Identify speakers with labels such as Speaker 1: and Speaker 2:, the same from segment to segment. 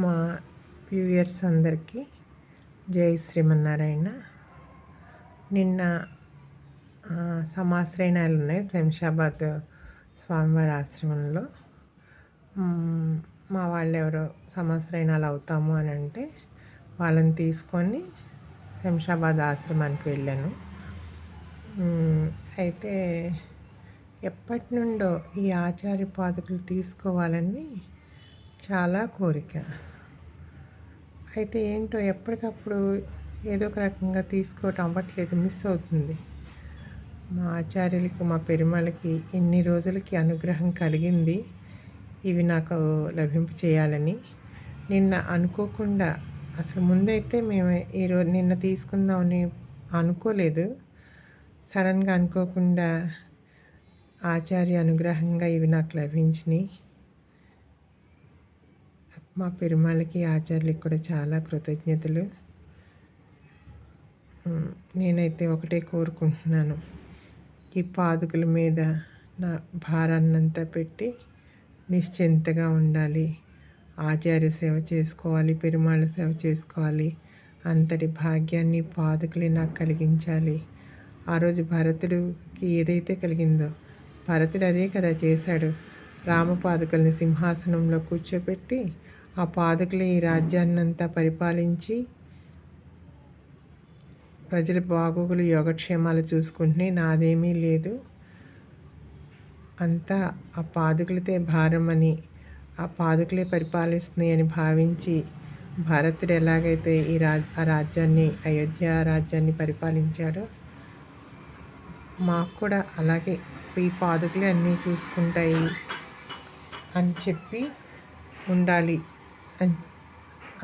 Speaker 1: మా వ్యూయర్స్ అందరికీ జై శ్రీమన్నారాయణ. నిన్న సమాశ్రయణాలు ఉన్నాయి శంషాబాద్ స్వామివారి ఆశ్రమంలో. మా వాళ్ళు ఎవరో సమాశ్రయణాలు అవుతాము అని అంటే వాళ్ళని తీసుకొని శంషాబాద్ ఆశ్రమానికి వెళ్ళాను. అయితే ఎప్పటి నుండో ఈ ఆచార్య పాదుకలు తీసుకోవాలని చాలా కోరిక. అయితే ఏంటో ఎప్పటికప్పుడు ఏదో ఒక రకంగా తీసుకోవటం అవ్వట్లేదు, మిస్ అవుతుంది. మా ఆచార్యులకి, మా పెరుమాళ్ళకి ఇన్ని రోజులకి అనుగ్రహం కలిగింది ఇవి నాకు లభింప చేయాలని. నిన్న అనుకోకుండా, అసలు ముందైతే మేము నిన్న తీసుకుందామని అనుకోలేదు. సడన్గా అనుకోకుండా ఆచార్య అనుగ్రహంగా ఇవి నాకు లభించినాయి. మా పెరుమాళ్ళకి, ఆచార్యులకి కూడా చాలా కృతజ్ఞతలు. నేనైతే ఒకటే కోరుకుంటున్నాను, ఈ పాదుకల మీద నా భారాన్నంతా పెట్టి నిశ్చింతగా ఉండాలి, ఆచార్య సేవ చేసుకోవాలి, పెరుమాళ్ళ సేవ చేసుకోవాలి. అంతటి భాగ్యాన్ని పాదుకలే నాకు కలిగించాలి. ఆ రోజు భరతుడికి ఏదైతే కలిగిందో, భరతుడు అదే కదా చేశాడు. రామపాదుకల్ని సింహాసనంలో కూర్చోపెట్టి ఆ పాదుకలే ఈ రాజ్యాన్నంతా పరిపాలించి ప్రజల బాగోగులు, యోగక్షేమాలు చూసుకుంటున్నాయి. నాదేమీ లేదు, అంతా ఆ పాదుకలతే భారమని, ఆ పాదుకలే పరిపాలిస్తున్నాయి అని భావించి భరతుడు ఎలాగైతే ఆ రాజ్యాన్ని, అయోధ్య రాజ్యాన్ని పరిపాలించాడో మాకు కూడా అలాగే ఈ పాదుకలే అన్నీ చూసుకుంటాయి అని చెప్పి ఉండాలి,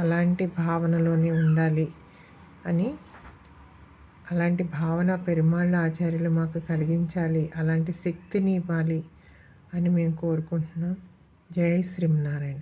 Speaker 1: అలాంటి భావనలోనే ఉండాలి అని, అలాంటి భావన పెరుమాళ్ళ ఆచార్యులు మాకు కలిగించాలి, అలాంటి శక్తిని ఇవ్వాలి అని మేము కోరుకుంటున్నాం. జై శ్రీమన్నారాయణ.